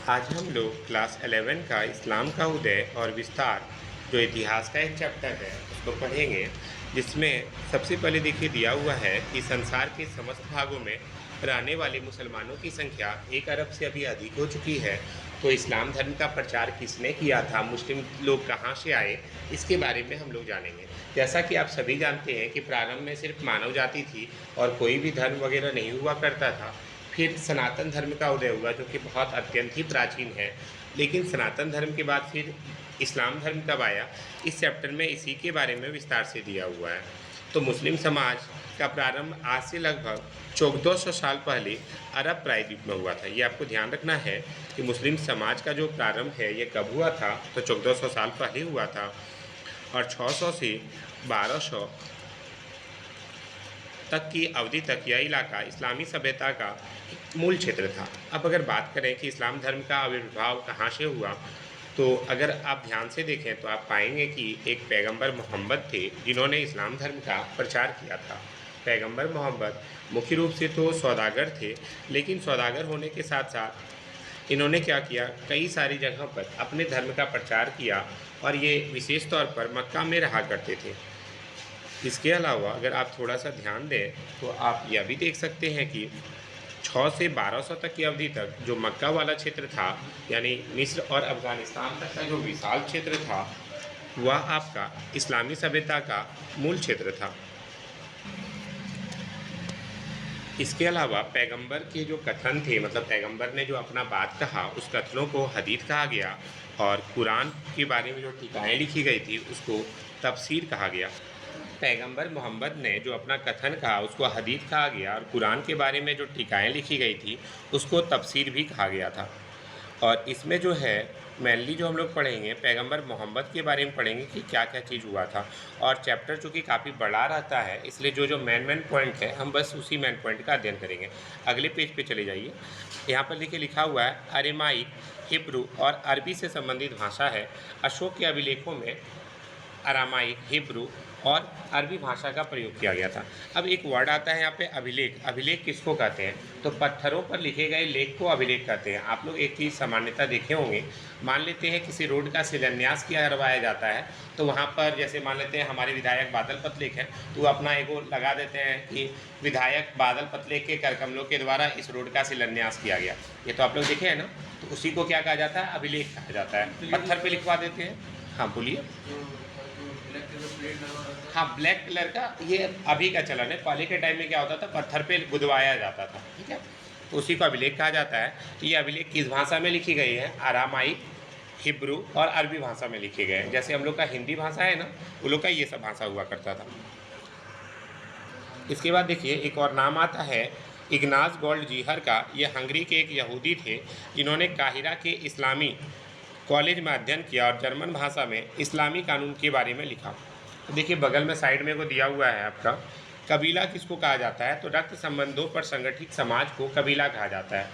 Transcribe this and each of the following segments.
आज हम लोग क्लास 11 का इस्लाम का उदय और विस्तार जो इतिहास का एक चैप्टर है उसको पढ़ेंगे, जिसमें सबसे पहले देखिए दिया हुआ है कि संसार के समस्त भागों में रहने वाले मुसलमानों की संख्या 1 अरब से अभी अधिक हो चुकी है। तो इस्लाम धर्म का प्रचार किसने किया था, मुस्लिम लोग कहाँ से आए, इसके बारे में हम लोग जानेंगे। जैसा कि आप सभी जानते हैं कि प्रारंभ में सिर्फ मानव जाति थी और कोई भी धर्म वगैरह नहीं हुआ करता था। फिर सनातन धर्म का उदय हुआ जो कि बहुत अत्यंत ही प्राचीन है। लेकिन सनातन धर्म के बाद फिर इस्लाम धर्म कब आया, इस चैप्टर में इसी के बारे में विस्तार से दिया हुआ है। तो मुस्लिम समाज का प्रारंभ आज से लगभग 1400 साल पहले अरब प्रायद्वीप में हुआ था। ये आपको ध्यान रखना है कि मुस्लिम समाज का जो प्रारंभ है ये कब हुआ था, तो 1400 साल पहले हुआ था और 600 से 1200 तक की अवधि तक यह इलाका इस्लामी सभ्यता का मूल क्षेत्र था। अब अगर बात करें कि इस्लाम धर्म का आविर्भाव कहाँ से हुआ, तो अगर आप ध्यान से देखें तो आप पाएंगे कि एक पैगंबर मोहम्मद थे जिन्होंने इस्लाम धर्म का प्रचार किया था। पैगंबर मोहम्मद मुख्य रूप से तो सौदागर थे, लेकिन सौदागर होने के साथ साथ इन्होंने क्या किया, कई सारी जगहों पर अपने धर्म का प्रचार किया और ये विशेष तौर पर मक्का में रहा करते थे। इसके अलावा अगर आप थोड़ा सा ध्यान दें तो आप यह भी देख सकते हैं कि 6 से 1200 तक की अवधि तक जो मक्का वाला क्षेत्र था, यानी मिस्र और अफ़गानिस्तान तक का जो विशाल क्षेत्र था, वह आपका इस्लामी सभ्यता का मूल क्षेत्र था। इसके अलावा पैगंबर के जो कथन थे, मतलब पैगंबर ने जो अपना बात कहा, उस कथनों को हदीस कहा गया और कुरान के बारे में जो टीकाएँ लिखी गई थी उसको तफसीर कहा गया। पैगंबर मोहम्मद ने जो अपना कथन कहा उसको हदीस कहा गया और कुरान के बारे में जो टीकाएँ लिखी गई थी उसको तफसीर भी कहा गया था। और इसमें जो है मेनली जो हम लोग पढ़ेंगे पैगंबर मोहम्मद के बारे में पढ़ेंगे कि क्या क्या चीज़ हुआ था। और चैप्टर चूँकि काफ़ी बड़ा रहता है, इसलिए जो जो मेन पॉइंट है हम बस उसी मेन पॉइंट का अध्ययन करेंगे। अगले पेज पे चले जाइए। यहाँ पर देखिए लिखा हुआ है अरेमाइक, हिब्रू और अरबी से संबंधित भाषा है। अशोक के अभिलेखों में अरामाइक, हिब्रू और अरबी भाषा का प्रयोग किया गया था। अब एक वर्ड आता है यहाँ पे अभिलेख। अभिलेख किसको कहते हैं, तो पत्थरों पर लिखे गए लेख को अभिलेख कहते हैं। आप लोग एक चीज़ सामान्यतः देखे होंगे, मान लेते हैं किसी रोड का शिलान्यास किया करवाया जाता है तो वहाँ पर जैसे मान लेते हैं हमारे विधायक बादल पतलेख हैं तो वो अपना एगो लगा देते हैं कि विधायक बादल पतलेख के करकमलों के द्वारा इस रोड का शिलान्यास किया गया। ये तो आप लोग देखे हैं ना, तो उसी को क्या कहा जाता है, अभिलेख कहा जाता है। पत्थर पर लिखवा देते हैं। हाँ बोलिए। हाँ, ब्लैक कलर का ये अभी का चलन है। पहले के टाइम में क्या होता था, पत्थर पे गुदवाया जाता था, ठीक है, तो उसी को अभिलेख कहा जाता है। तो ये अभिलेख किस भाषा में लिखी गई है, अरामाइक, हिब्रू और अरबी भाषा में लिखे गए हैं। जैसे हम लोग का हिंदी भाषा है ना, वो लोग का ये सब भाषा हुआ करता था। इसके बाद देखिए एक और नाम आता है इग्नास गोल्ड जीहर का। ये हंगरी के एक यहूदी थे जिन्होंने काहिरा के इस्लामी कॉलेज में अध्ययन किया और जर्मन भाषा में इस्लामी कानून के बारे में लिखा। तो देखिए बगल में साइड में को दिया हुआ है आपका, कबीला किसको कहा जाता है, तो रक्त संबंधों पर संगठित समाज को कबीला कहा जाता है।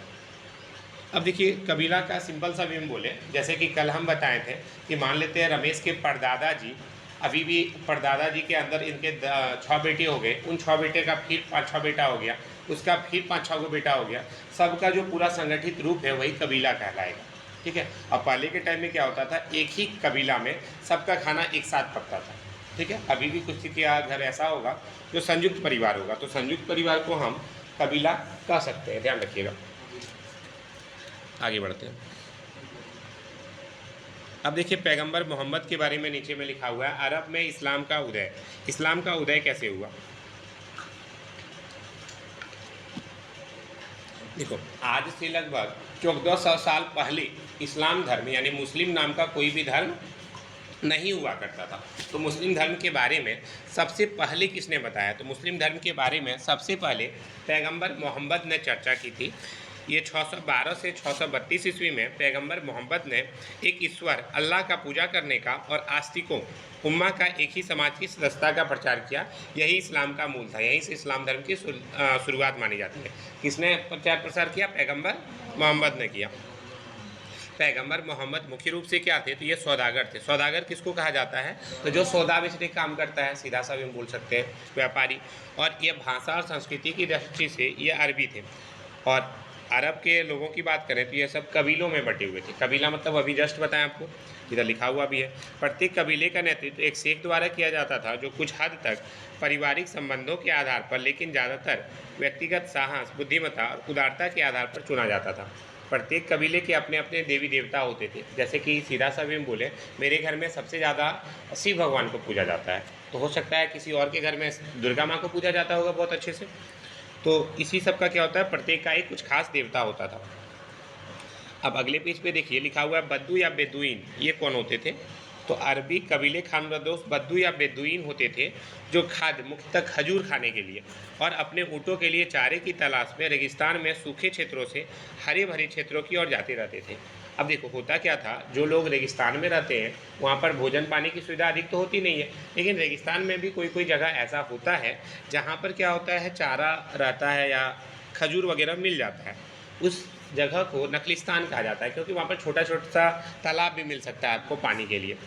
अब देखिए कबीला का सिंपल सा भी हम बोले, जैसे कि कल हम बताए थे कि मान लेते हैं रमेश के परदादा जी, अभी भी परदादा जी के अंदर इनके 6 बेटे हो गए, उन 6 बेटे का फिर 5-6 बेटा हो गया, उसका फिर 5-6 को बेटा हो गया, सबका जो पूरा संगठित रूप है वही कबीला कहलाएगा, ठीक है। अब पहले के टाइम में क्या होता था, एक ही कबीला में सबका खाना एक साथ पकता था, ठीक है। अभी भी कुछ के घर ऐसा होगा जो संयुक्त परिवार होगा, तो संयुक्त परिवार को हम कबीला कह सकते हैं, ध्यान रखिएगा। आगे बढ़ते हैं। अब देखिए पैगंबर मोहम्मद के बारे में नीचे में लिखा हुआ है अरब में इस्लाम का उदय। इस्लाम का उदय कैसे हुआ, देखो आज से लगभग 1400 साल पहले इस्लाम धर्म यानी मुस्लिम नाम का कोई भी धर्म नहीं हुआ करता था। तो मुस्लिम धर्म के बारे में सबसे पहले किसने बताया, तो मुस्लिम धर्म के बारे में सबसे पहले पैगंबर मोहम्मद ने चर्चा की थी। ये 612 से 632 ईस्वी में पैगंबर मोहम्मद ने एक ईश्वर अल्लाह का पूजा करने का और आस्तिकों उम्मा का एक ही समाज की सदस्यता का प्रचार किया। यही इस्लाम का मूल था, यहीं से इस्लाम धर्म की शुरुआत मानी जाती है। किसने प्रचार प्रसार किया, पैगंबर मोहम्मद ने किया। पैगंबर मोहम्मद मुख्य रूप से क्या थे, तो ये सौदागर थे। सौदागर किसको कहा जाता है, तो जो सौदा बेचने काम करता है, सीधा सा भी हम बोल सकते हैं व्यापारी। और ये भाषा और संस्कृति की दृष्टि से ये अरबी थे और अरब के लोगों की बात करें तो ये सब कबीलों में बटे हुए थे। कबीला मतलब अभी जस्ट बताएं आपको, इधर लिखा हुआ भी है। प्रत्येक कबीले का नेतृत्व एक शेख द्वारा किया जाता था, जो कुछ हद तक पारिवारिक संबंधों के आधार पर, लेकिन ज़्यादातर व्यक्तिगत साहस, बुद्धिमत्ता और उदारता के आधार पर चुना जाता था। प्रत्येक कबीले के अपने अपने देवी देवता होते थे। जैसे कि सीधा सा भी हम बोले, मेरे घर में सबसे ज़्यादा शिव भगवान को पूजा जाता है, तो हो सकता है किसी और के घर में दुर्गा माँ को पूजा जाता होगा बहुत अच्छे से। तो इसी सब का क्या होता है, प्रत्येक का एक कुछ खास देवता होता था। अब अगले पेज पे देखिए लिखा हुआ है बद्दू या बेदुइन, ये कौन होते थे? तो अरबी कबीले खानरदोस बद्दू या बेदुइन होते थे, जो खाद्य मुख्यतः खजूर खाने के लिए और अपने ऊँटों के लिए चारे की तलाश में रेगिस्तान में सूखे क्षेत्रों से हरे भरे क्षेत्रों की ओर जाते रहते थे। अब देखो होता क्या था, जो लोग रेगिस्तान में रहते हैं वहाँ पर भोजन पानी की सुविधा अधिक तो होती नहीं है, लेकिन रेगिस्तान में भी कोई कोई जगह ऐसा होता है जहाँ पर क्या होता है, चारा रहता है या खजूर वगैरह मिल जाता है। उस जगह को नखलिस्तान कहा जाता है, क्योंकि वहाँ पर छोटा छोटा सा तालाब भी मिल सकता है आपको पानी के लिए,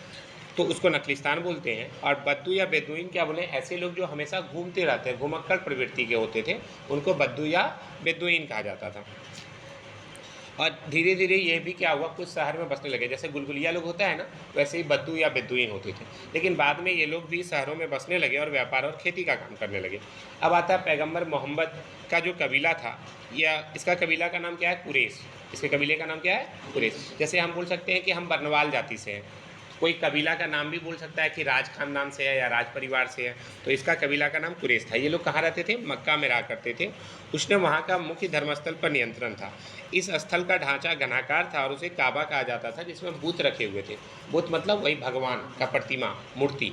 तो उसको नखलिस्तान बोलते हैं। और बद्दू या बेदुइन क्या बोले, ऐसे लोग जो हमेशा घूमते रहते हैं, घुमक्कड़ प्रवृत्ति के होते थे, उनको बद्दू या बेदुइन कहा जाता था। और धीरे धीरे ये भी क्या हुआ, कुछ शहर में बसने लगे, जैसे गुलगुलिया लोग होता है ना, वैसे ही बद्दू या बेदुइन होते थे। लेकिन बाद में ये लोग भी शहरों में बसने लगे और व्यापार और खेती का काम करने लगे। अब आता है पैगंबर मोहम्मद का जो कबीला था, या इसका कबीला का नाम क्या है, कुरैश। इसके कबीले का नाम क्या है, कुरैश। जैसे हम बोल सकते हैं कि हम बरनवाल जाति से हैं, कोई कबीला का नाम भी बोल सकता है कि राज खानदान से है या राज परिवार से है, तो इसका कबीला का नाम कुरैश था। ये लोग कहाँ रहते थे, मक्का में रहा करते थे। उसने वहाँ का मुख्य धर्मस्थल पर नियंत्रण था। इस स्थल का ढांचा घनाकार था और उसे काबा कहा जाता था, जिसमें बुत रखे हुए थे। बुत मतलब वही भगवान का प्रतिमा, मूर्ति,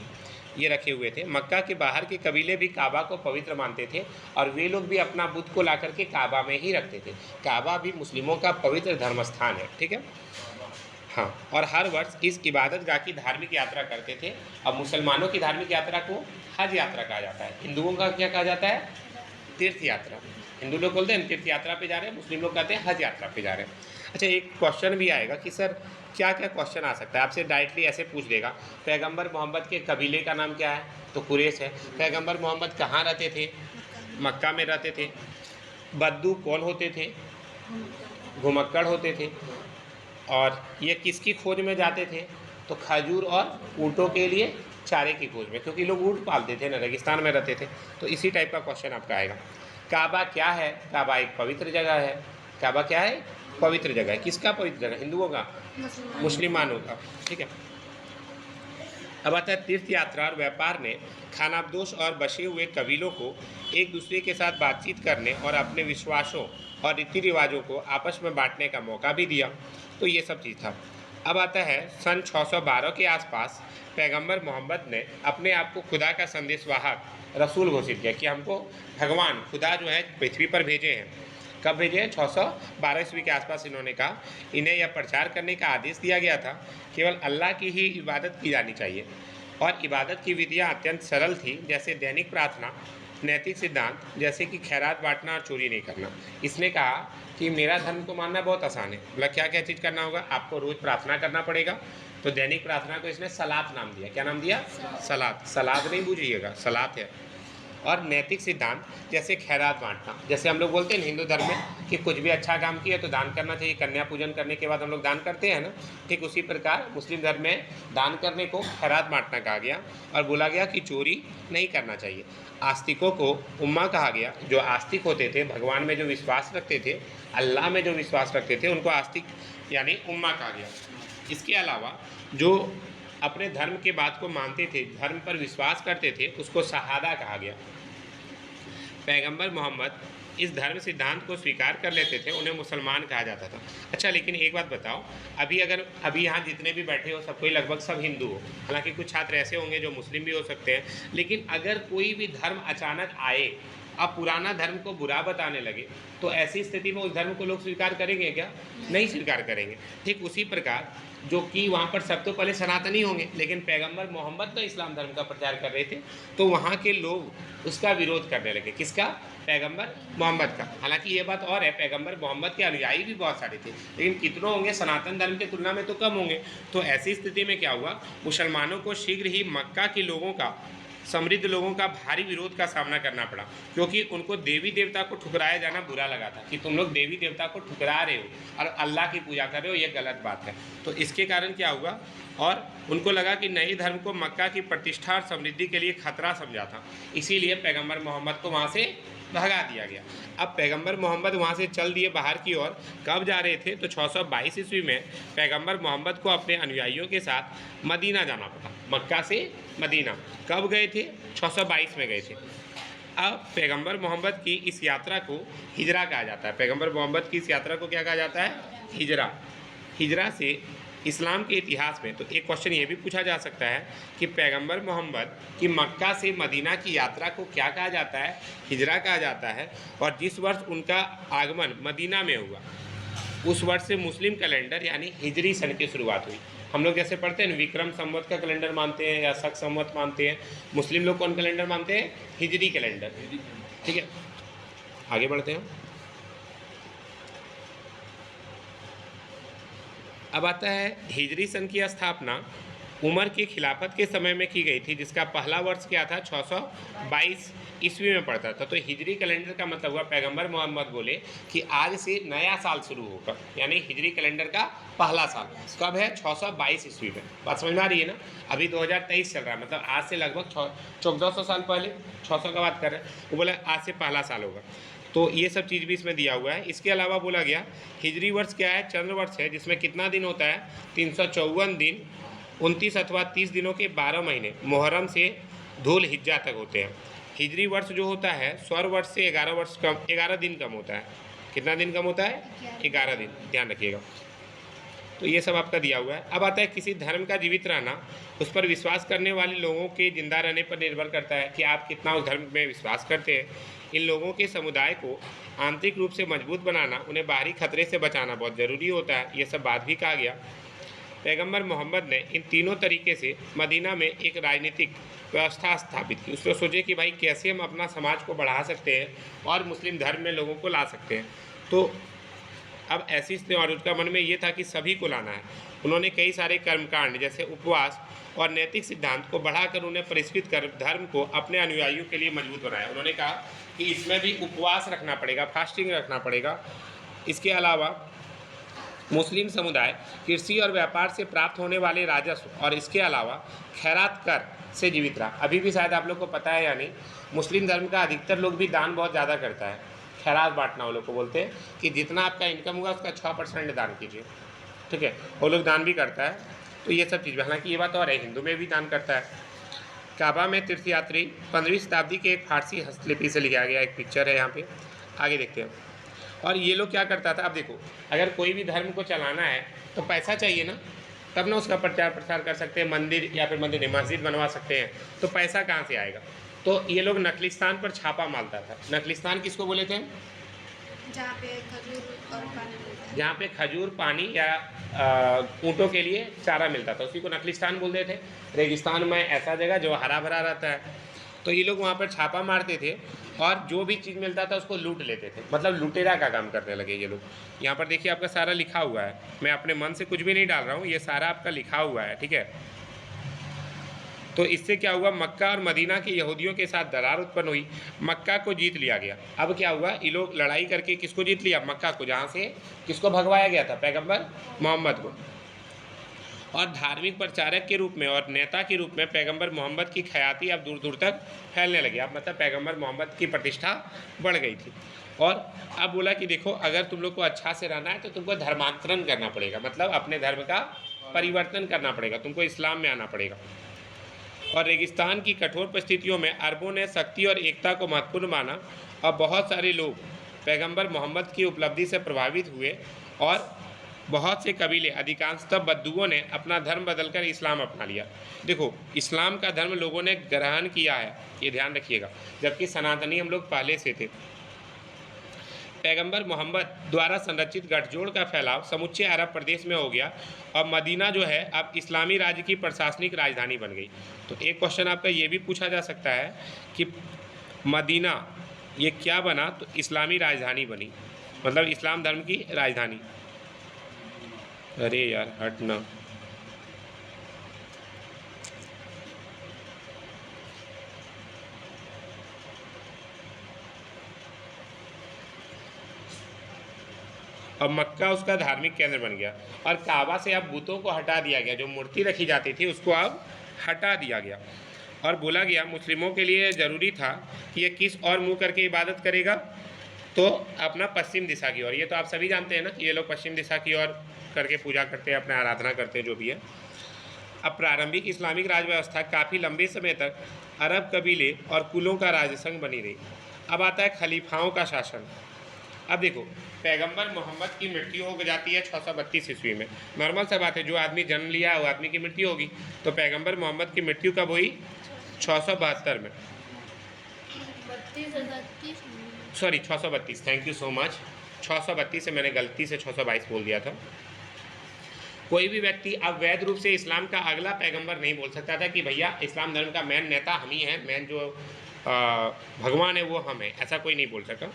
ये रखे हुए थे। मक्का के बाहर के कबीले भी काबा को पवित्र मानते थे और वे लोग भी अपना बुत को ला करके काबा में ही रखते थे। काबा भी मुस्लिमों का पवित्र धर्म स्थान है, ठीक है। हाँ, और हर वर्ष इस इबादत गाह की धार्मिक यात्रा करते थे। अब मुसलमानों की धार्मिक यात्रा को हज यात्रा कहा जाता है, हिंदुओं का क्या कहा जाता है, तीर्थ यात्रा। हिंदू लोग बोलते हैं तीर्थ यात्रा पे जा रहे हैं, मुस्लिम लोग कहते हैं हज यात्रा पे जा रहे हैं। अच्छा, एक क्वेश्चन भी आएगा कि सर क्या क्या क्वेश्चन आ सकता है, आपसे डायरेक्टली ऐसे पूछ देगा, पैगंबर मोहम्मद के कबीले का नाम क्या है, तो कुरैश है। पैगंबर मोहम्मद कहाँ रहते थे, मक्का में रहते थे। बद्दू कौन होते थे, घुमक्कड़ होते थे। और ये किसकी खोज में जाते थे, तो खजूर और ऊँटों के लिए चारे की खोज में, क्योंकि लोग ऊँट पालते थे ना, रेगिस्तान में रहते थे। तो इसी टाइप का क्वेश्चन आपका आएगा। काबा क्या है, काबा एक पवित्र जगह है। काबा क्या है, पवित्र जगह है। किसका पवित्र जगह, हिंदुओं का, मुसलमानों का, ठीक है। अब आता है तीर्थ यात्रा और व्यापार ने खानाबदोश और बसे हुए कबीलों को एक दूसरे के साथ बातचीत करने और अपने विश्वासों और रीति रिवाजों को आपस में बांटने का मौका भी दिया। तो ये सब चीज़ था। अब आता है सन 612 के आसपास पैगंबर मोहम्मद ने अपने आप को खुदा का संदेशवाहक रसूल घोषित किया कि हमको भगवान खुदा जो है पृथ्वी पर भेजे हैं। कब भेजे हैं, 612 ईस्वी के आसपास इन्होंने कहा। इन्हें यह प्रचार करने का आदेश दिया गया था केवल अल्लाह की ही इबादत की जानी चाहिए, और इबादत की विधियाँ अत्यंत सरल थी, जैसे दैनिक प्रार्थना, नैतिक सिद्धांत जैसे कि खैरात बांटना और चोरी नहीं करना। इसने कहा कि मेरा धर्म को मानना बहुत आसान है। मतलब क्या क्या चीज़ करना होगा, आपको रोज़ प्रार्थना करना पड़ेगा। तो दैनिक प्रार्थना को इसने सलात नाम दिया। क्या नाम दिया, सलात। सलाद नहीं बूझिएगा, सलात है। और नैतिक सिद्धांत जैसे खैरात बांटना, जैसे हम लोग बोलते हैं हिंदू धर्म में कि कुछ भी अच्छा काम किया तो दान करना चाहिए, कन्या पूजन करने के बाद हम लोग दान करते हैं ना, ठीक उसी प्रकार मुस्लिम धर्म में दान करने को खैरात बांटना कहा गया और बोला गया कि चोरी नहीं करना चाहिए। आस्तिकों को उम्मा कहा गया। जो आस्तिक होते थे, भगवान में जो विश्वास रखते थे, अल्लाह में जो विश्वास रखते थे, उनको आस्तिक यानी उम्मा कहा गया। इसके अलावा जो अपने धर्म के बात को मानते थे, धर्म पर विश्वास करते थे, उसको शहादा कहा गया। पैगंबर मोहम्मद इस धर्म सिद्धांत को स्वीकार कर लेते थे, उन्हें मुसलमान कहा जाता था। अच्छा, लेकिन एक बात बताओ, अभी यहाँ जितने भी बैठे हो सब कोई लगभग सब हिंदू हो। हालांकि कुछ छात्र ऐसे होंगे जो मुस्लिम भी हो सकते हैं, लेकिन अगर कोई भी धर्म अचानक आए, अब पुराना धर्म को बुरा बताने लगे, तो ऐसी स्थिति में उस धर्म को लोग स्वीकार करेंगे क्या, नहीं स्वीकार करेंगे। ठीक उसी प्रकार जो कि वहाँ पर सब तो पहले सनातनी होंगे, लेकिन पैगंबर मोहम्मद तो इस्लाम धर्म का प्रचार कर रहे थे, तो वहाँ के लोग उसका विरोध करने लगे। किसका, पैगंबर मोहम्मद का। हालांकि ये बात और है, पैगंबर मोहम्मद के अनुयायी भी बहुत सारे थे, लेकिन कितनों होंगे, सनातन धर्म की तुलना में तो कम होंगे। तो ऐसी स्थिति में क्या हुआ, मुसलमानों को शीघ्र ही मक्का के लोगों का समृद्ध लोगों का भारी विरोध का सामना करना पड़ा, क्योंकि उनको देवी देवता को ठुकराया जाना बुरा लगा था कि तुम लोग देवी देवता को ठुकरा रहे हो और अल्लाह की पूजा कर रहे हो, ये गलत बात है। तो इसके कारण क्या हुआ, और उनको लगा कि नए धर्म को मक्का की प्रतिष्ठा और समृद्धि के लिए खतरा समझा था, इसीलिए पैगंबर मोहम्मद को वहाँ से भगा दिया गया। अब पैगंबर मोहम्मद वहाँ से चल दिए बाहर की ओर। कब जा रहे थे, तो 622 ईस्वी में पैगंबर मोहम्मद को अपने अनुयायियों के साथ मदीना जाना पड़ा, मक्का से मदीना। कब गए थे, 622 में गए थे। अब पैगंबर मोहम्मद की इस यात्रा को हिजरा कहा जाता है। पैगंबर मोहम्मद की इस यात्रा को क्या कहा जाता है, हिजरा। हिजरा से इस्लाम के इतिहास में तो एक क्वेश्चन ये भी पूछा जा सकता है कि पैगंबर मोहम्मद की मक्का से मदीना की यात्रा को क्या कहा जाता है, हिजरा कहा जाता है। और जिस वर्ष उनका आगमन मदीना में हुआ उस वर्ष से मुस्लिम कैलेंडर यानी हिजरी सन की शुरुआत हुई। हम लोग जैसे पढ़ते हैं विक्रम संवत का कैलेंडर मानते हैं या शक संवत मानते हैं, मुस्लिम लोग कौन कैलेंडर मानते हैं, हिजरी कैलेंडर। ठीक है, आगे बढ़ते हैं। अब आता है हिजरी सन की स्थापना उमर की खिलाफत के समय में की गई थी, जिसका पहला वर्ष क्या था, 622 ईस्वी में पड़ता था। तो हिजरी कैलेंडर का मतलब हुआ पैगंबर मोहम्मद बोले कि आज से नया साल शुरू होगा, यानी हिजरी कैलेंडर का पहला साल कब है, 622 ईस्वी में। बात समझ में आ रही है ना। अभी 2023 चल रहा है, मतलब आज से लगभग 1400 साल पहले, 600 का बात कर रहे हैं, वो बोला आज से पहला साल होगा। तो ये सब चीज़ भी इसमें दिया हुआ है। इसके अलावा बोला गया हिजरी वर्ष क्या है, चंद्र वर्ष है, जिसमें कितना दिन होता है, 354 दिन, 29 अथवा 30 दिनों के 12 महीने मुहर्रम से धूल हिज्जा तक होते हैं। हिजरी वर्ष जो होता है सौर वर्ष से 11 दिन कम होता है। कितना दिन कम होता है, 11 दिन, ध्यान रखिएगा। तो ये सब आपका दिया हुआ है। अब आता है किसी धर्म का जीवित रहना उस पर विश्वास करने वाले लोगों के जिंदा रहने पर निर्भर करता है कि आप कितना उस धर्म में विश्वास करते हैं। इन लोगों के समुदाय को आंतरिक रूप से मजबूत बनाना, उन्हें बाहरी खतरे से बचाना बहुत ज़रूरी होता है। ये सब बात भी कहा गया। पैगंबर मोहम्मद ने इन तीनों तरीके से मदीना में एक राजनीतिक व्यवस्था स्थापित की। उसको सोचे कि भाई कैसे हम अपना समाज को बढ़ा सकते हैं और मुस्लिम धर्म में लोगों को ला सकते हैं। तो अब ऐसी स्थिति और उसका मन में ये था कि सभी को लाना है। उन्होंने कई सारे कर्मकांड जैसे उपवास और नैतिक सिद्धांत को बढ़ाकर उन्हें परिष्कृत कर धर्म को अपने अनुयायियों के लिए मजबूत बनाया। उन्होंने कहा कि इसमें भी उपवास रखना पड़ेगा, फास्टिंग रखना पड़ेगा। इसके अलावा मुस्लिम समुदाय कृषि और व्यापार से प्राप्त होने वाले राजस्व और इसके अलावा खैरात कर से जीवित रहा। अभी भी शायद आप लोग को पता है या नहीं, मुस्लिम धर्म का अधिकतर लोग भी दान बहुत ज़्यादा करता है। खैरात बांटना वो लोग को बोलते हैं कि जितना आपका इनकम होगा उसका 6% दान कीजिए। ठीक है, वो लोग दान भी करता है। तो ये सब चीज़, हालांकि ये बात और है, हिंदू में भी दान करता है। काबा में तीर्थयात्री 15वीं शताब्दी के एक फारसी हस्तलिपि से लिखा गया एक पिक्चर है यहाँ पे, आगे देखते हैं। और ये लोग क्या करता था, अब देखो अगर कोई भी धर्म को चलाना है तो पैसा चाहिए ना, तब ना उसका प्रचार प्रसार कर सकते हैं, मंदिर या फिर मंदिर मस्जिद बनवा सकते हैं। तो पैसा कहाँ से आएगा, तो ये लोग नकलिस्तान पर छापा मारता था। नकलिस्तान किसको बोले थे, जहाँ पे खजूर और पानी मिलता है, जहाँ पे खजूर, पानी या ऊँटों के लिए चारा मिलता था, उसी को नकलिस्तान बोलते थे। रेगिस्तान में ऐसा जगह जो हरा भरा रहता है, तो ये लोग वहाँ पर छापा मारते थे और जो भी चीज़ मिलता था उसको लूट लेते थे, मतलब लुटेरा का काम करने लगे ये लोग। यहाँ पर देखिए आपका सारा लिखा हुआ है, मैं अपने मन से कुछ भी नहीं डाल रहा हूँ, ये सारा आपका लिखा हुआ है। ठीक है, तो इससे क्या हुआ, मक्का और मदीना के यहूदियों के साथ दरार उत्पन्न हुई। मक्का को जीत लिया गया। अब क्या हुआ, ये लोग लड़ाई करके किसको जीत लिया, मक्का को, जहाँ से किसको भगवाया गया था, पैगंबर मोहम्मद को। और धार्मिक प्रचारक के रूप में और नेता के रूप में पैगंबर मोहम्मद की ख्याति अब दूर दूर तक फैलने लगी। अब मतलब पैगंबर मोहम्मद की प्रतिष्ठा बढ़ गई थी। और अब बोला कि देखो अगर तुम लोग को अच्छा से रहना है तो तुमको धर्मांतरण करना पड़ेगा, मतलब अपने धर्म का परिवर्तन करना पड़ेगा, तुमको इस्लाम में आना पड़ेगा। और रेगिस्तान की कठोर परिस्थितियों में अरबों ने शक्ति और एकता को महत्वपूर्ण माना और बहुत सारे लोग पैगंबर मोहम्मद की उपलब्धि से प्रभावित हुए और बहुत से कबीले, अधिकांशतः बद्दुओं ने अपना धर्म बदलकर इस्लाम अपना लिया। देखो इस्लाम का धर्म लोगों ने ग्रहण किया है, ये ध्यान रखिएगा, जबकि सनातनी हम लोग पहले से थे। पैगंबर मोहम्मद द्वारा संरचित गठजोड़ का फैलाव समूचे अरब प्रदेश में हो गया और मदीना जो है अब इस्लामी राज्य की प्रशासनिक राजधानी बन गई। तो एक क्वेश्चन आपका ये भी पूछा जा सकता है कि मदीना ये क्या बना, तो इस्लामी राजधानी बनी, मतलब इस्लाम धर्म की राजधानी। अरे यार हटना, और मक्का उसका धार्मिक केंद्र बन गया। और काबा से अब बुतों को हटा दिया गया, जो मूर्ति रखी जाती थी उसको अब हटा दिया गया। और बोला गया मुस्लिमों के लिए ज़रूरी था कि ये किस और मुँह करके इबादत करेगा, तो अपना पश्चिम दिशा की ओर। ये तो आप सभी जानते हैं ना कि ये लोग पश्चिम दिशा की ओर करके पूजा करते हैं, अपने आराधना करते हैं, जो भी है। अब प्रारंभिक इस्लामिक राज व्यवस्था काफ़ी लंबे समय तक अरब कबीले और कुलों का राजसंघ बनी रही। अब आता है खलीफाओं का शासन। अब देखो, पैगंबर मोहम्मद की मृत्यु हो जाती है 632 ईस्वी में। नॉर्मल सा बात है, जो आदमी जन्म लिया है वो आदमी की मृत्यु होगी। तो पैगंबर मोहम्मद की मृत्यु कब हुई? 672 में, sorry 632, thank you so much. 632 से मैंने गलती से 622 बोल दिया था। कोई भी व्यक्ति अब वैध रूप से इस्लाम का अगला पैगंबर नहीं बोल सकता था कि भैया इस्लाम धर्म का मेन नेता हम ही हैं, मेन जो भगवान है वो हम हैं, ऐसा कोई नहीं बोल सका।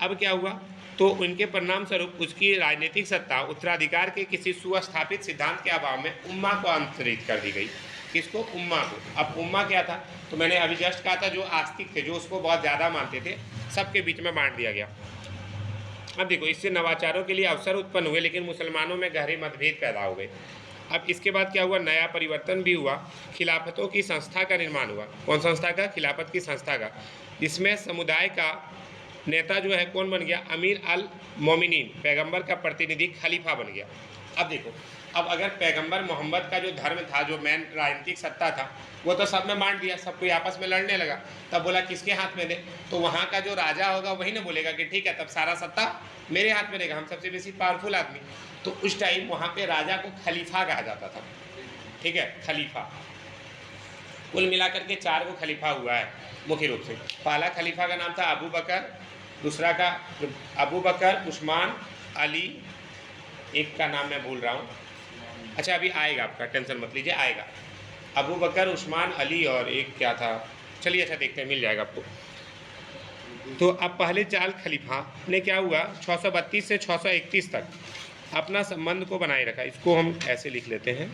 अब क्या हुआ, तो उनके परिणाम स्वरूप उसकी राजनीतिक सत्ता उत्तराधिकार के किसी सुस्थापित सिद्धांत के अभाव में उम्मा को अंतरित कर दी गई। किसको? उम्मा को। अब उम्मा क्या था, तो मैंने अभी जस्ट कहा था, जो आस्तिक थे, जो उसको बहुत ज़्यादा मानते थे, सबके बीच में बांट दिया गया। अब देखो, इससे नवाचारों के लिए अवसर उत्पन्न हुए, लेकिन मुसलमानों में गहरे मतभेद पैदा हो गए। अब इसके बाद क्या हुआ, नया परिवर्तन भी हुआ, खिलाफतों की संस्था का निर्माण हुआ। कौन संस्था का? खिलाफत की संस्था का, जिसमें समुदाय का नेता जो है कौन बन गया? अमीर अल मोमिनीन, पैगंबर का प्रतिनिधि खलीफा बन गया। अब देखो, अब अगर पैगंबर मोहम्मद का जो धर्म था, जो मेन राजनीतिक सत्ता था, वो तो सब में बांट दिया, सब कोई आपस में लड़ने लगा। तब बोला किसके हाथ में दे? तो वहाँ का जो राजा होगा वही ना बोलेगा कि ठीक है, तब सारा सत्ता मेरे हाथ में रहेगा, हम सबसे बेसी पावरफुल आदमी। तो उस टाइम वहाँ पे राजा को खलीफा कहा जाता था। ठीक है, खलीफा। कुल मिलाकर के 4 को खलीफा हुआ है मुख्य रूप से। पहला खलीफा का नाम था अबू बकर, दूसरा का अबू बकर, उस्मान, अली, एक का नाम मैं भूल रहा हूँ, अच्छा अभी आएगा, आपका टेंशन मत लीजिए, आएगा। अबू बकर, उस्मान, अली और एक क्या था, चलिए अच्छा देखते हैं, मिल जाएगा आपको। तो अब पहले 4 खलीफा ने क्या हुआ, 632 से 631 तक अपना संबंध को बनाए रखा। इसको हम ऐसे लिख लेते हैं,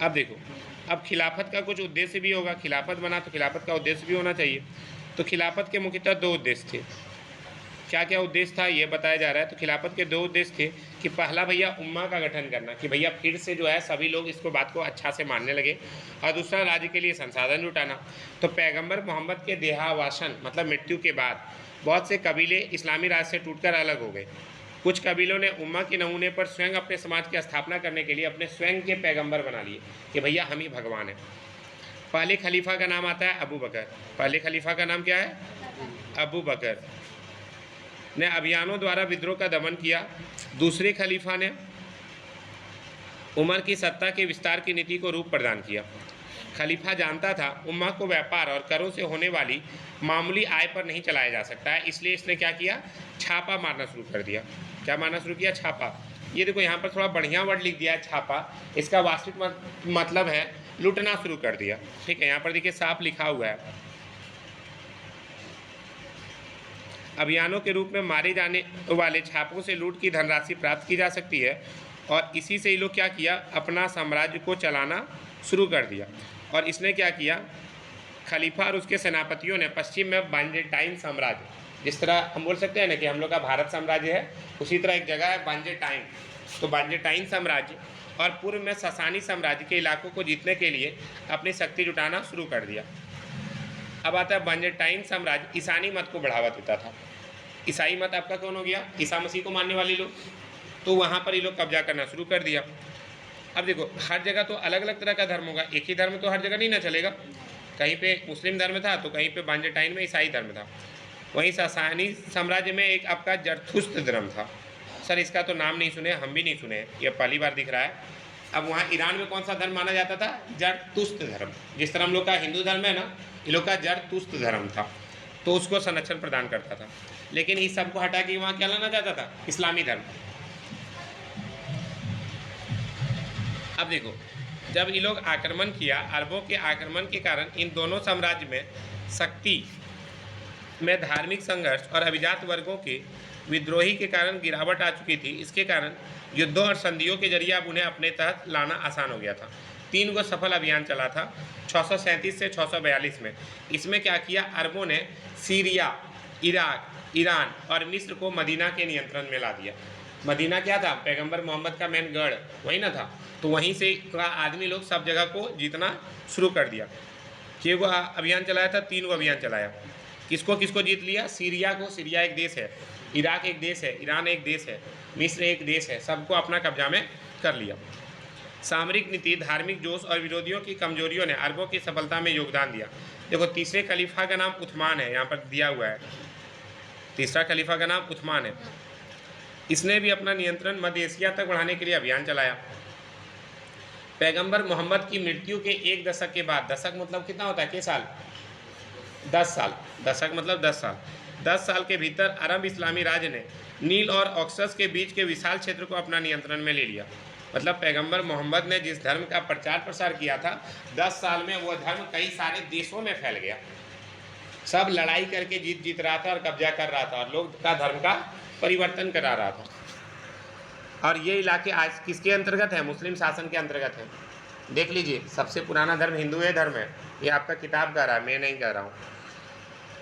अब देखो, अब खिलाफत का कुछ उद्देश्य भी होगा। खिलाफत बना तो खिलाफत का उद्देश्य भी होना चाहिए। तो खिलाफत के मुख्यतः 2 उद्देश्य थे। क्या क्या उद्देश्य था ये बताया जा रहा है। तो खिलाफत के 2 उद्देश्य थे कि पहला भैया उम्मा का गठन करना, कि भैया फिर से जो है सभी लोग इसको बात को अच्छा से मानने लगे, और दूसरा राज्य के लिए संसाधन जुटाना। तो पैगंबर मोहम्मद के देहावसान मतलब मृत्यु के बाद बहुत से कबीले इस्लामी राज से टूटकर अलग हो गए। कुछ कबीलों ने उम्मा के नमूने पर स्वयं अपने समाज की स्थापना करने के लिए अपने स्वयं के पैगंबर बना लिए कि भैया हम ही भगवान हैं। पहले खलीफा का नाम आता है अबू बकर। पहले खलीफा का नाम क्या है? अबू बकर ने अभियानों द्वारा विद्रोह का दमन किया। दूसरे खलीफा ने उमर की सत्ता के विस्तार की नीति को रूप प्रदान किया। खलीफा जानता था उम्मा को व्यापार और करों से होने वाली मामूली आय पर नहीं चलाया जा सकता है, इसलिए इसने क्या किया, छापा मारना शुरू कर दिया। क्या मारना शुरू किया? छापा। ये देखो यहाँ पर थोड़ा बढ़िया वर्ड लिख दिया है, छापा। इसका वास्तविक मतलब है लूटना शुरू कर दिया। ठीक है, यहाँ पर देखिए साफ लिखा हुआ है। अभियानों के रूप में मारे जाने वाले छापों से लूट की धनराशि प्राप्त की जा सकती है, और इसी से ये लोग क्या किया, अपना साम्राज्य को चलाना शुरू कर दिया। और इसने क्या किया, खलीफा और उसके सेनापतियों ने पश्चिम में बांजेटाइन साम्राज्य, जिस तरह हम बोल सकते हैं ना कि हम लोग का भारत साम्राज्य है, उसी तरह एक जगह है बांजेटाइन। तो बांजेटाइन साम्राज्य और पूर्व में ससानी साम्राज्य के इलाकों को जीतने के लिए अपनी शक्ति जुटाना शुरू कर दिया। अब आता है बांजेटाइन साम्राज्य ईसानी मत को बढ़ावा देता था। ईसाई मत आपका कौन हो गया? ईसा मसीह को मानने वाले लोग। तो वहाँ पर ये लोग कब्जा करना शुरू कर दिया। अब देखो, हर जगह तो अलग अलग तरह का धर्म होगा, एक ही धर्म तो हर जगह नहीं ना चलेगा। कहीं पे मुस्लिम धर्म था तो कहीं पे बांजेटाइन में ईसाई धर्म था। वहीं ससानी साम्राज्य में एक आपका जरथुस्त धर्म था। सर इसका तो नाम नहीं सुने, हम भी नहीं सुने, ये पहली बार दिख रहा है। अब वहाँ ईरान में कौन सा धर्म माना जाता था? जरथुस्त धर्म। जिस तरह हम लोग का हिंदू धर्म है ना, ये लोग का जरथुस्त धर्म था, तो उसको संरक्षण प्रदान करता था। लेकिन इस सबको हटा के वहाँ क्या लाना चाहता था? इस्लामी धर्म। अब देखो, जब ये लोग आक्रमण किया, अरबों के आक्रमण के कारण इन दोनों साम्राज्य में शक्ति में धार्मिक संघर्ष और अभिजात वर्गों के विद्रोही के कारण गिरावट आ चुकी थी। इसके कारण युद्धों और संधियों के जरिए अब उन्हें अपने तहत लाना आसान हो गया था। 3 गो सफल अभियान चला था 637 से 642 में। इसमें क्या किया, अरबों ने सीरिया, इराक, ईरान और मिस्र को मदीना के नियंत्रण में ला दिया। मदीना क्या था, पैगंबर मोहम्मद का मेन गढ़ वही ना था, तो वहीं से का आदमी लोग सब जगह को जीतना शुरू कर दिया। 6 गो अभियान चलाया था, 3 गो अभियान चलाया। किसको किसको जीत लिया, सीरिया को, सीरिया एक देश है, इराक एक देश है, ईरान एक देश है, मिस्र एक देश है, सबको अपना कब्जा में कर लिया। सामरिक नीति, धार्मिक जोश और विरोधियों की कमजोरियों ने अरबों की सफलता में योगदान दिया। देखो तीसरे खलीफा का नाम उस्मान है, यहाँ पर दिया हुआ है, तीसरा खलीफा का नाम उस्मान है। इसने भी अपना नियंत्रण मध्य एशिया तक बढ़ाने के लिए अभियान चलाया। पैगंबर मोहम्मद की मृत्यु के 1 दशक के बाद, दशक मतलब कितना होता है, के साल, 10 साल, दशक मतलब 10 साल, 10 साल के भीतर अरब इस्लामी राज्य ने नील और ऑक्सस के बीच के विशाल क्षेत्र को अपना नियंत्रण में ले लिया। मतलब पैगंबर मोहम्मद ने जिस धर्म का प्रचार प्रसार किया था, 10 साल में वो धर्म कई सारे देशों में फैल गया। सब लड़ाई करके जीत रहा था और कब्जा कर रहा था और लोग का धर्म का परिवर्तन करा रहा था। और ये इलाके आज किसके अंतर्गत है, मुस्लिम शासन के अंतर्गत है। देख लीजिए, सबसे पुराना धर्म हिंदू धर्म है, ये आपका किताब कह रहा है, मैं नहीं कह रहा हूँ।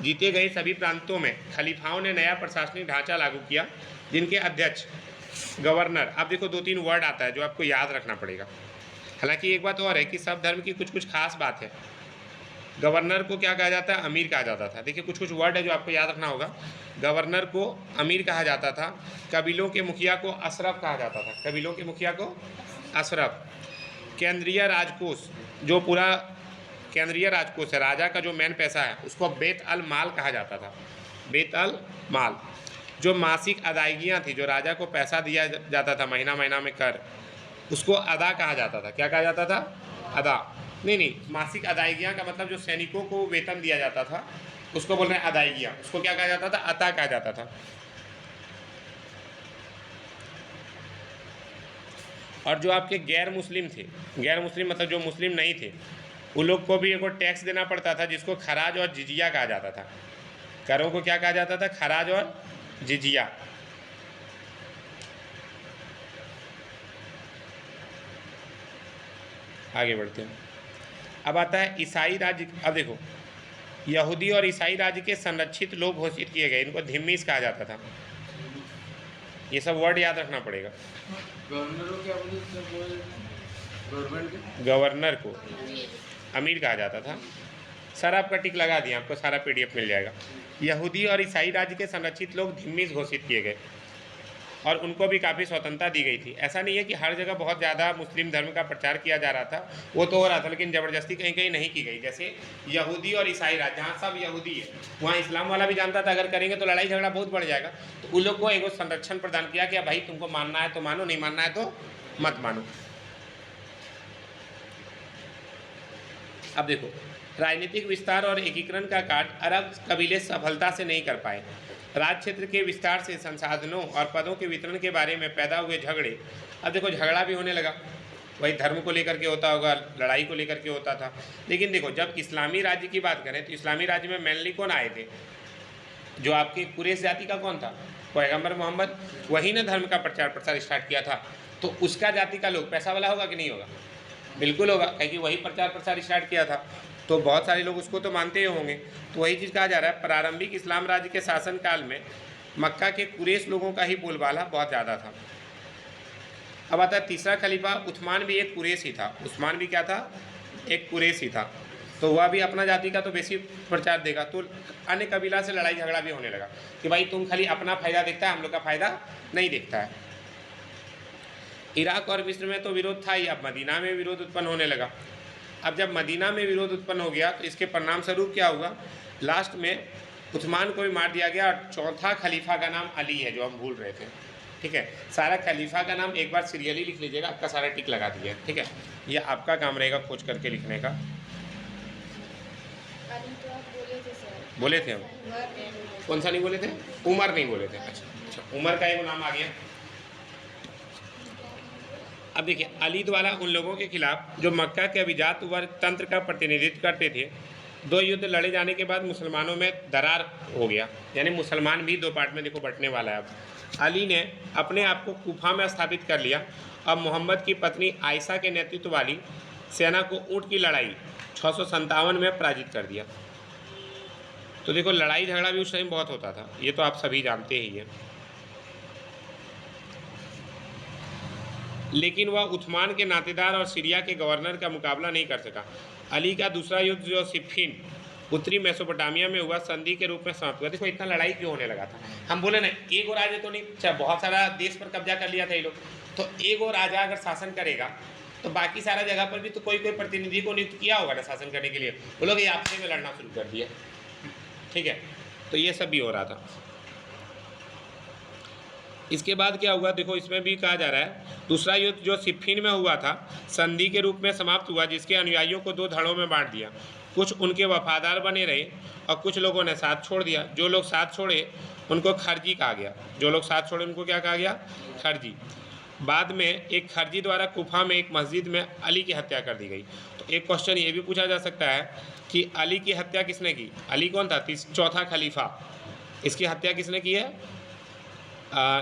जीते गए सभी प्रांतों में खलीफाओं ने नया प्रशासनिक ढांचा लागू किया, जिनके अध्यक्ष, गवर्नर, अब देखो 2-3 वर्ड आता है जो आपको याद रखना पड़ेगा। हालांकि एक बात और है कि सब धर्म की कुछ कुछ खास बात है। गवर्नर को क्या कहा जाता है, अमीर कहा जाता था। देखिए कुछ कुछ वर्ड है जो आपको याद रखना होगा। गवर्नर को अमीर कहा जाता था, कबीलों के मुखिया को अशरफ कहा जाता था, कबीलों के मुखिया को अशरफ। केंद्रीय राजकोष, जो पूरा केंद्रीय राजकोष है, राजा का जो मेन पैसा है, उसको बेत अल माल कहा जाता था, बेत अल माल। जो मासिक अदायगियाँ थी, जो राजा को पैसा दिया जाता था महीना महीना में कर, उसको अदा कहा जाता था। क्या कहा जाता था, अदा। नहीं, मासिक अदायगियाँ का मतलब जो सैनिकों को वेतन दिया जाता था उसको बोल रहे हैं अदायगियाँ, उसको क्या कहा जाता था, अता कहा जाता था। और जो आपके गैर मुस्लिम थे, गैर मुस्लिम मतलब जो मुस्लिम नहीं थे, उन लोग को भी एक टैक्स देना पड़ता था जिसको खराज और जिजिया कहा जाता था। करों को क्या कहा जाता था, खराज और जिजिया। आगे बढ़ते हैं। अब आता है ईसाई राज्य। अब देखो, यहूदी और ईसाई राज्य के संरक्षित लोग घोषित किए गए, इनको धिम्मीस कहा जाता था। ये सब वर्ड याद रखना पड़ेगा। गवर्नर को अमीर कहा जाता था। सर आपका टिक लगा दिया, आपको सारा PDF मिल जाएगा। यहूदी और ईसाई राज्य के संरक्षित लोग धिम्मीस घोषित किए गए और उनको भी काफ़ी स्वतंत्रता दी गई थी। ऐसा नहीं है कि हर जगह बहुत ज़्यादा मुस्लिम धर्म का प्रचार किया जा रहा था, वो तो हो रहा था, लेकिन ज़बरदस्ती कहीं कहीं नहीं की गई। जैसे यहूदी और ईसाई राज्य, जहाँ सब यहूदी है वहाँ इस्लाम वाला भी जानता था अगर करेंगे तो लड़ाई झगड़ा बहुत बढ़ जाएगा, तो उन लोग को एक संरक्षण प्रदान किया कि भाई तुमको मानना है तो मानो, नहीं मानना है तो मत मानो। अब देखो, राजनीतिक विस्तार और एकीकरण का कार्य अरब कबीले सफलता से नहीं कर पाए। राज्य क्षेत्र के विस्तार से संसाधनों और पदों के वितरण के बारे में पैदा हुए झगड़े, अब देखो झगड़ा भी होने लगा, वही धर्म को लेकर के होता होगा, लड़ाई को लेकर के होता था। लेकिन देखो, जब इस्लामी राज्य की बात करें तो इस्लामी राज्य में मेनली कौन आए थे, जो आपकी कुरैश जाति का कौन था, पैगंबर मोहम्मद, वही ने धर्म का प्रचार प्रसार स्टार्ट किया था। तो उसका जाति का लोग पैसा वाला होगा कि नहीं होगा, बिल्कुल होगा, क्योंकि वही प्रचार प्रसार स्टार्ट किया था, तो बहुत सारे लोग उसको तो मानते ही होंगे। तो वही चीज़ कहा जा रहा है, प्रारंभिक इस्लाम राज्य के शासनकाल में मक्का के कुरैश लोगों का ही बोलबाला बहुत ज़्यादा था। अब आता है तीसरा खलीफा, उस्मान भी एक कुरैश ही था। उस्मान भी क्या था, एक कुरैश ही था, तो वह भी अपना जाति का तो बेसी प्रचार देगा। तो अन्य कबीला से लड़ाई झगड़ा भी होने लगा कि भाई तुम खाली अपना फ़ायदा देखता है, हम लोग का फ़ायदा नहीं देखता है। इराक और मिस्र में तो विरोध था ही, अब मदीना में विरोध उत्पन्न होने लगा। अब जब मदीना में विरोध उत्पन्न हो गया तो इसके परिणाम स्वरूप क्या हुआ, लास्ट में उस्मान को भी मार दिया गया और चौथा खलीफा का नाम अली है, जो हम भूल रहे थे। ठीक है, सारा खलीफा का नाम एक बार सीरियली लिख लीजिएगा, आपका सारा टिक लगा दिया। ठीक है, ये आपका काम रहेगा खोज करके लिखने का। बोले थे हम, कौन सा नहीं बोले थे, उमर नहीं बोले थे। अच्छा, उमर का एक नाम आ गया। अब देखिए, अली द्वारा उन लोगों के खिलाफ जो मक्का के अभिजात वर्ग तंत्र का प्रतिनिधित्व करते थे, 2 युद्ध लड़े जाने के बाद मुसलमानों में दरार हो गया, यानी मुसलमान भी 2 पार्ट में देखो बंटने वाला है। अब अली ने अपने आप को कूफा में स्थापित कर लिया। अब मोहम्मद की पत्नी आयशा के नेतृत्व वाली सेना को ऊँट की लड़ाई 657 में पराजित कर दिया। तो देखो लड़ाई झगड़ा भी उस टाइम बहुत होता था, ये तो आप सभी जानते ही हैं। लेकिन वह उस्मान के नातेदार और सीरिया के गवर्नर का मुकाबला नहीं कर सका। अली का दूसरा युद्ध जो सिफ़ीन उत्तरी मेसोपोटामिया में हुआ संधि के रूप में समाप्त हुआ। देखो इतना लड़ाई क्यों होने लगा था, हम बोले ना एक और राजा तो नहीं, अच्छा बहुत सारा देश पर कब्जा कर लिया था ये लोग, तो एक और राजा अगर शासन करेगा तो बाकी सारा जगह पर भी तो कोई कोई प्रतिनिधि को नियुक्त किया होगा ना शासन करने के लिए, वो लोग ये आपसे में लड़ना शुरू कर दिया। ठीक है, तो ये सब भी हो रहा था। इसके बाद क्या हुआ, देखो इसमें भी कहा जा रहा है दूसरा युद्ध जो सिफ़ीन में हुआ था संधि के रूप में समाप्त हुआ, जिसके अनुयायियों को 2 धड़ों में बांट दिया। कुछ उनके वफादार बने रहे और कुछ लोगों ने साथ छोड़ दिया। जो लोग साथ छोड़े उनको खर्जी कहा गया, जो लोग साथ छोड़े उनको क्या कहा गया, खर्जी। बाद में एक खर्जी द्वारा कुफा में एक मस्जिद में अली की हत्या कर दी गई। तो एक क्वेश्चन ये भी पूछा जा सकता है कि अली की हत्या किसने की, अली कौन था, चौथा खलीफा, इसकी हत्या किसने की है,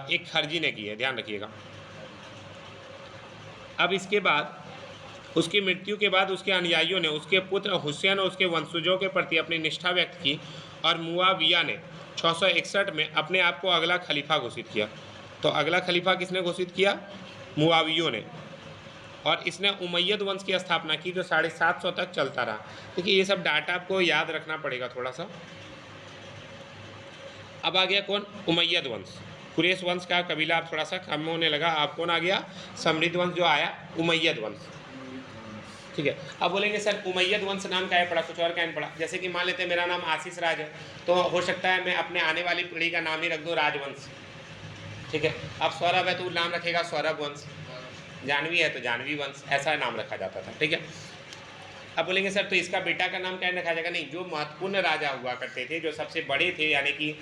एक खर्जी ने की है, ध्यान रखिएगा। अब इसके बाद उसकी मृत्यु के बाद उसके अनुयायियों ने उसके पुत्र हुसैन और उसके वंशजों के प्रति अपनी निष्ठा व्यक्त की और मुआविया ने 661 में अपने आप को अगला खलीफा घोषित किया। तो अगला खलीफा किसने घोषित किया, मुआवियों ने, और इसने उमैयद वंश की स्थापना की जो 750 तक चलता रहा। देखिए ये सब डाटा आपको याद रखना पड़ेगा थोड़ा सा। अब आ गया कौन, उमैयद वंश, कुरैश वंश का कबीला अब थोड़ा सा कम होने लगा। अब कौन आ गया, समृद्ध वंश जो आया, उमैयद वंश। ठीक है, अब बोलेंगे सर उमैयद वंश नाम क्या है पड़ा, कुछ और क्या पड़ा, जैसे कि मान लेते हैं मेरा नाम आशीष राज है, तो हो सकता है मैं अपने आने वाली पीढ़ी का नाम ही रख दूँ राजवंश। ठीक है, अब सौरभ है तो नाम रखेगा सौरभ वंश, जानवी है तो जानवी वंश, ऐसा नाम रखा जाता था। ठीक है, अब बोलेंगे सर तो इसका बेटा का नाम क्या रखा जाएगा, नहीं, जो महत्वपूर्ण राजा हुआ करते थे, जो सबसे बड़े थे, यानी कि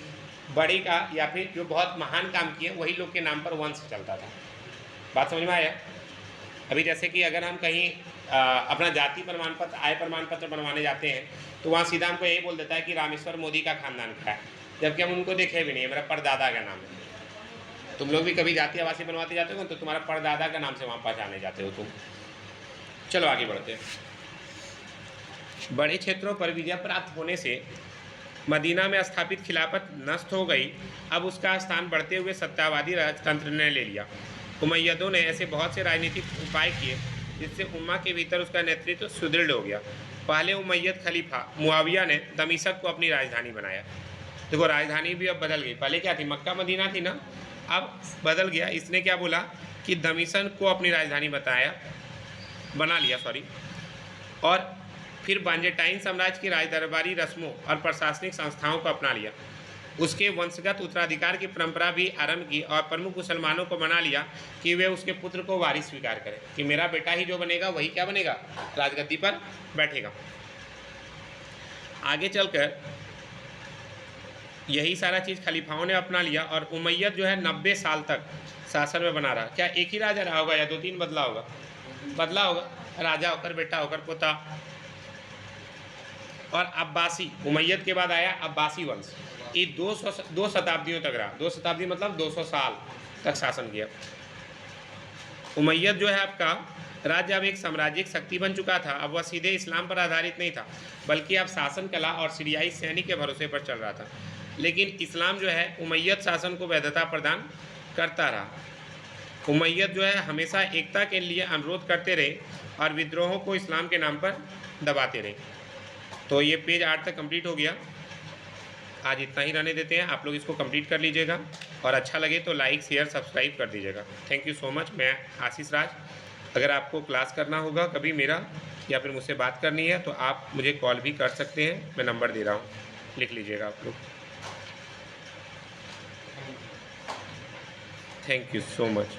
बड़े का या फिर जो बहुत महान काम किए वही लोग के नाम पर वंश चलता था। बात समझ में आया। अभी जैसे कि अगर हम कहीं अपना जाति प्रमाण पत्र, आय प्रमाण पत्र बनवाने जाते हैं तो वहाँ सीधा हमको यही बोल देता है कि रामेश्वर मोदी का खानदान का है, जबकि हम उनको देखे भी नहीं, मेरा परदादा का नाम है। तुम लोग भी कभी जाति आवासी बनवाते जाते हो तो तुम्हारा परदादा का नाम से वहाँ पहचाने जाते हो तुम। चलो आगे बढ़ते हैं। बड़े क्षेत्रों पर विजय प्राप्त होने से मदीना में स्थापित खिलाफत नष्ट हो गई। अब उसका स्थान बढ़ते हुए सत्तावादी राजतंत्र ने ले लिया। उमैयदों ने ऐसे बहुत से राजनीतिक उपाय किए जिससे उम्मा के भीतर उसका नेतृत्व सुदृढ़ हो गया। पहले उमैयद खलीफा मुआविया ने दमिश्क को अपनी राजधानी बनाया। देखो राजधानी भी अब बदल गई, पहले क्या थी, मक्का मदीना थी ना, अब बदल गया। इसने क्या बोला कि दमिश्क को अपनी राजधानी बना लिया और फिर बांजेटाइन साम्राज्य की राजदरबारी रस्मों और प्रशासनिक संस्थाओं को अपना लिया। उसके वंशगत उत्तराधिकार की परंपरा भी आरंभ की और प्रमुख मुसलमानों को मना लिया कि वे उसके पुत्र को वारिस स्वीकार करें, कि मेरा बेटा ही जो बनेगा वही क्या बनेगा, राजगद्दी पर बैठेगा। आगे चलकर यही सारा चीज़ खलीफाओं ने अपना लिया और उमैयद जो है 90 साल तक शासन में बना रहा। क्या एक ही राजा रहा होगा या 2-3 बदला होगा, राजा होकर बेटा होकर पोता। और अब्बासी, उमैयद के बाद आया अब्बासी वंश, ये 2 शताब्दियों तक रहा। 2 शताब्दी मतलब 200 साल तक शासन किया। उमैयद जो है आपका राज्य अब एक साम्राज्यिक शक्ति बन चुका था। अब वह सीधे इस्लाम पर आधारित नहीं था, बल्कि अब शासन कला और सीरियाई सैनिक के भरोसे पर चल रहा था। लेकिन इस्लाम जो है उमैयद शासन को वैधता प्रदान करता रहा। उमैयद जो है हमेशा एकता के लिए अनुरोध करते रहे और विद्रोहों को इस्लाम के नाम पर दबाते रहे। तो ये पेज 8 तक कंप्लीट हो गया। आज इतना ही रहने देते हैं, आप लोग इसको कंप्लीट कर लीजिएगा और अच्छा लगे तो लाइक शेयर सब्सक्राइब कर दीजिएगा। Thank you so much. मैं आशीष राज। अगर आपको क्लास करना होगा कभी मेरा या फिर मुझसे बात करनी है तो आप मुझे कॉल भी कर सकते हैं, मैं नंबर दे रहा हूँ, लिख लीजिएगा आप लोग। Thank you so much.